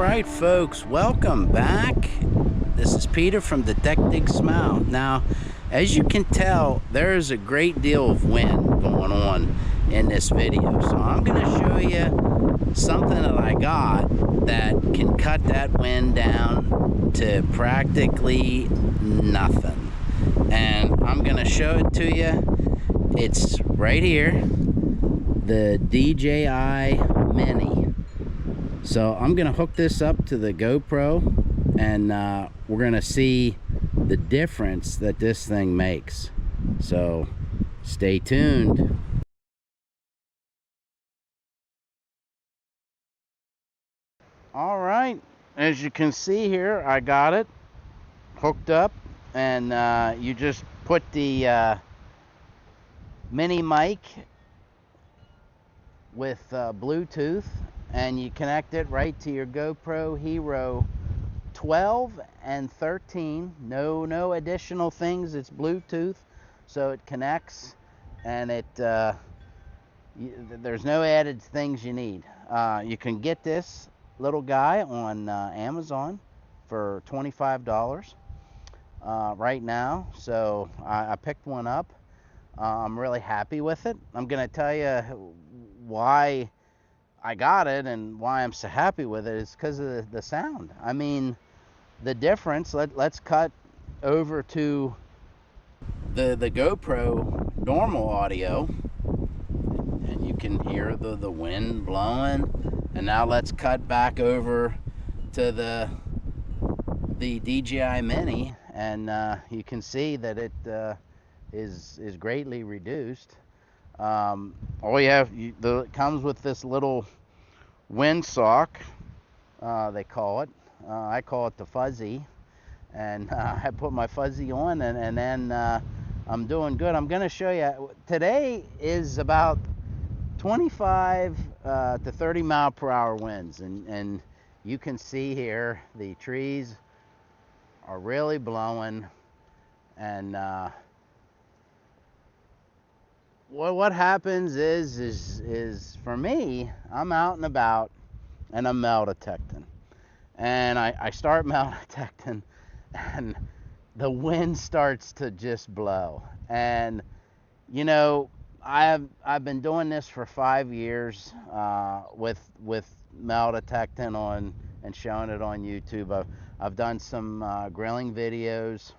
right, folks, welcome back. This is Peter from the Tech Dig Smile. Now, as you can tell, there is a great deal of wind going on in this video, so I'm going to show you something that I got that can cut that wind down to practically nothing. And I'm going to show it to you. It's right here, the DJI Mini. So I'm gonna hook this up to the GoPro, and we're gonna see the difference that this thing makes. So stay tuned. All right, as you can see here, I got it hooked up, and you just put the mini mic with Bluetooth, and you connect it right to your GoPro Hero 12 and 13. No additional things. It's Bluetooth, so it connects, and there's no added things you need. You can get this little guy on Amazon for $25 right now. So I picked one up. I'm really happy with it. I'm gonna tell you why I got it and why I'm so happy with it. Is because of the sound. I mean, the difference. Let's cut over to the GoPro normal audio, and you can hear the wind blowing. And now let's cut back over to the DJI Mini, and you can see that it is greatly reduced. All you have, it comes with this little wind sock, they call it. I call it the fuzzy, and I put my fuzzy on, and then I'm doing good. I'm going to show you. Today is about 25 to 30 mile per hour winds, and you can see here the trees are really blowing, and what happens is for me, I'm out and about and I'm metal detecting, and I start metal detecting, and the wind starts to just blow. And you know, I've been doing this for 5 years with metal detecting on and showing it on YouTube. I've done some grilling videos.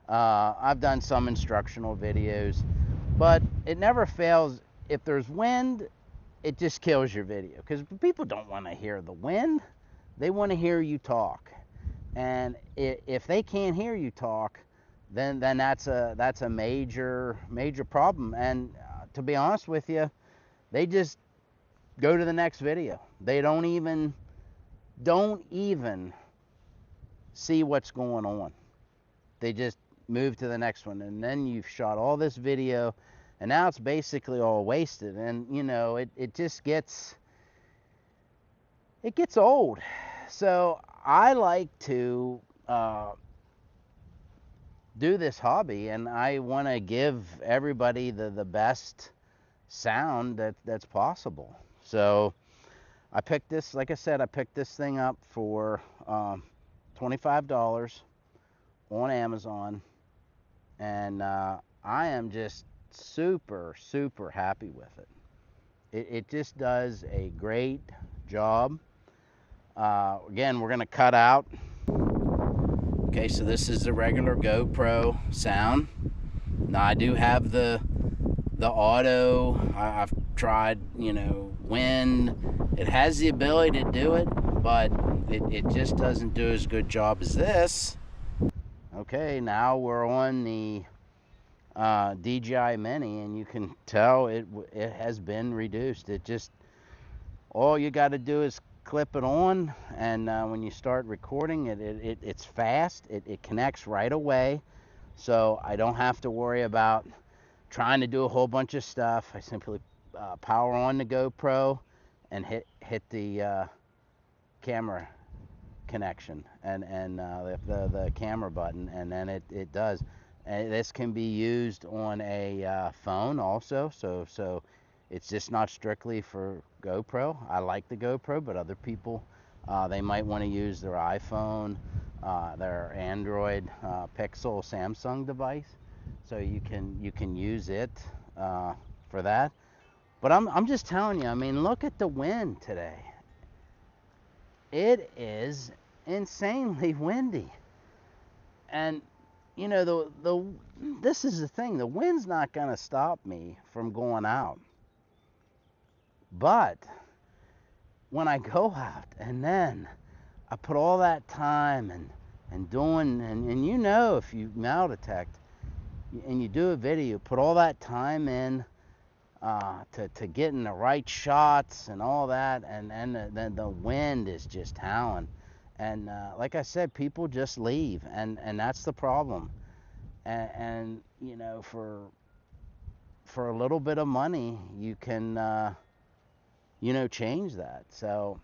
I've done some instructional videos, but it never fails. If there's wind, it just kills your video, because people don't want to hear the wind. They want to hear you talk. And if they can't hear you talk, then that's a major problem. And to be honest with you, they just go to the next video. They don't even see what's going on. They just move to the next one, and then you've shot all this video, and now it's basically all wasted. And you know, it just gets old. So I like to do this hobby, and I want to give everybody the best sound that's possible. So I picked this, like I said, I picked this thing up for $25 on Amazon, and I am just super happy with it. It just does a great job. Again, we're going to cut out. Okay, so this is the regular GoPro sound. Now I do have the auto. I've tried, you know, wind. It has the ability to do it, but it just doesn't do as good job as this. Okay, now we're on the DJI Mini, and you can tell it has been reduced. It just, all you got to do is clip it on, and when you start recording it's fast. It connects right away, so I don't have to worry about trying to do a whole bunch of stuff. I simply power on the GoPro and hit the camera connection and the camera button, and then it does. And this can be used on a phone also, so it's just not strictly for GoPro. I like the GoPro, but other people They might want to use their iPhone, their Android Pixel Samsung device, so you can use it for that. But I'm just telling you, I mean, look at the wind today. It is insanely windy. And you know, this is the thing, the wind's not going to stop me from going out. But when I go out and then I put all that time and doing, and you know, if you metal detect and you do a video, put all that time in to getting the right shots and all that, and then the wind is just howling. And like I said, people just leave, and that's the problem. And you know, for a little bit of money, you can you know, change that. So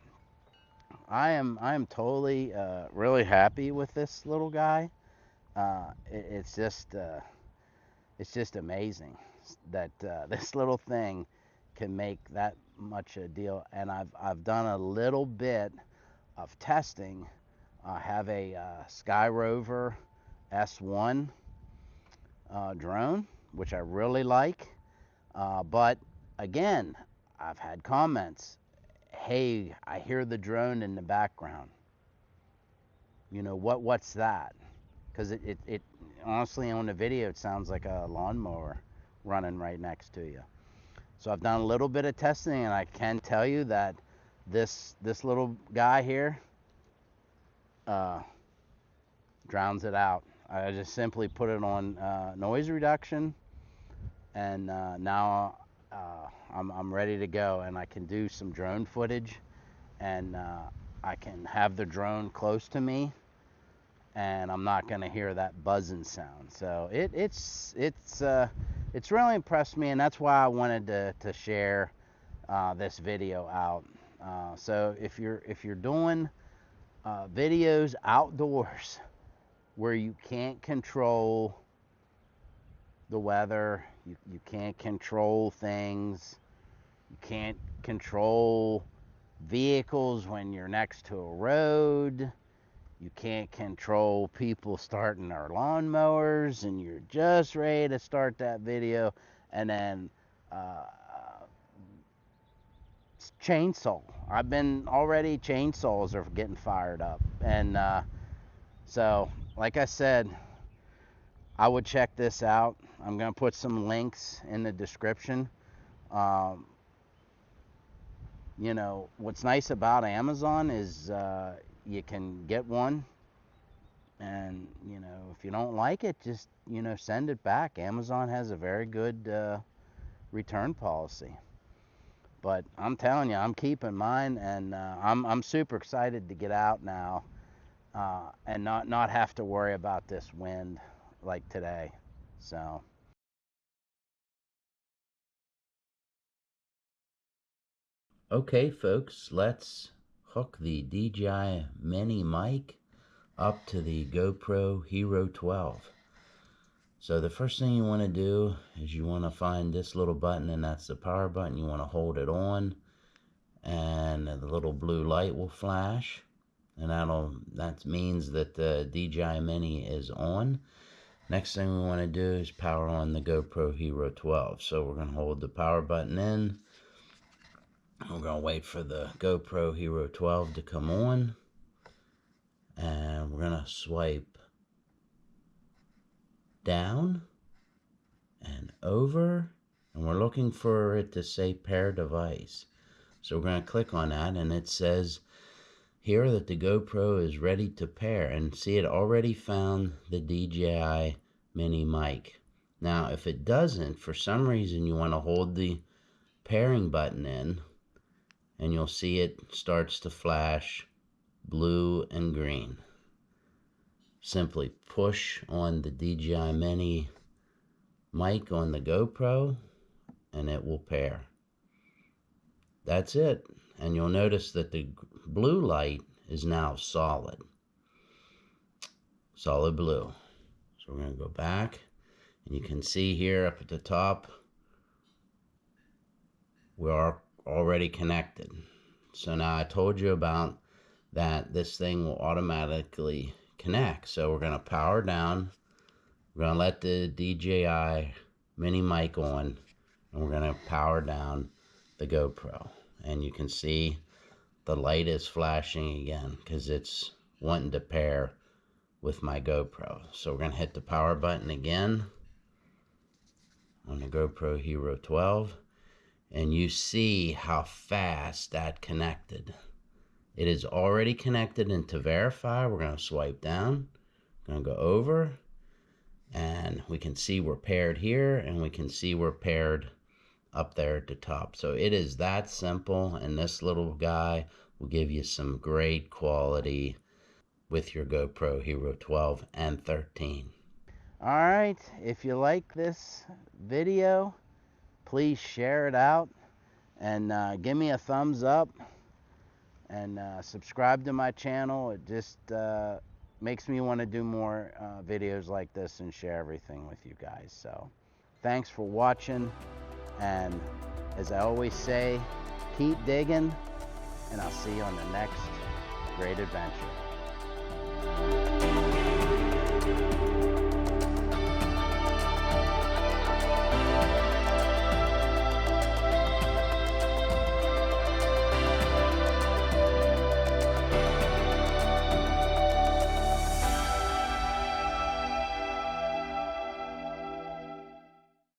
I am totally really happy with this little guy. It's just amazing that this little thing can make that much a deal. And I've done a little bit of testing. I have a Sky Rover S1 drone, which I really like. But again, I've had comments. Hey, I hear the drone in the background. You know, what's that? Because it honestly, on the video, it sounds like a lawnmower running right next to you. So I've done a little bit of testing, and I can tell you that this little guy here drowns it out. I just simply put it on noise reduction, and now I'm ready to go, and I can do some drone footage, and I can have the drone close to me, and I'm not going to hear that buzzing sound. So it's really impressed me, and that's why I wanted to share this video out. So if you're doing videos outdoors where you can't control the weather, you can't control things, you can't control vehicles when you're next to a road, you can't control people starting their lawnmowers, and you're just ready to start that video, and then chainsaw. I've been already, chainsaws are getting fired up. And so, like I said, I would check this out. I'm going to put some links in the description. You know, what's nice about Amazon is you can get one, and you know, if you don't like it, just, you know, send it back. Amazon has a very good return policy. But I'm telling you, I'm keeping mine, and I'm super excited to get out now and not have to worry about this wind like today. So okay, folks, let's hook the DJI Mini Mic up to the GoPro Hero 12. So the first thing you want to do is you want to find this little button, and that's the power button. You want to hold it on, and the little blue light will flash, and that means that the DJI Mini is on. Next thing we want to do is power on the GoPro Hero 12. So we're going to hold the power button in. We're going to wait for the GoPro Hero 12 to come on, and we're going to swipe down and over, and we're looking for it to say pair device. So we're going to click on that, and it says here that the GoPro is ready to pair, and see, it already found the DJI Mini Mic. Now if it doesn't, for some reason, you want to hold the pairing button in, and you'll see it starts to flash blue and green. Simply push on the DJI Mini Mic on the GoPro, and it will pair. That's it. And you'll notice that the blue light is now solid blue. So we're going to go back, and you can see here up at the top we are already connected. So now I told you about that this thing will automatically connect. So we're going to power down. We're going to let the DJI Mini Mic on, and we're going to power down the GoPro. And you can see the light is flashing again because it's wanting to pair with my GoPro. So we're going to hit the power button again on the GoPro Hero 12, and you see how fast that connected. It is already connected, and to verify, we're going to swipe down, going to go over, and we can see we're paired here, and we can see we're paired up there at the top. So it is that simple, and this little guy will give you some great quality with your GoPro Hero 12 and 13. All right, if you like this video, please share it out and give me a thumbs up and subscribe to my channel. It just makes me want to do more videos like this and share everything with you guys. So thanks for watching, and as I always say, keep digging, and I'll see you on the next great adventure.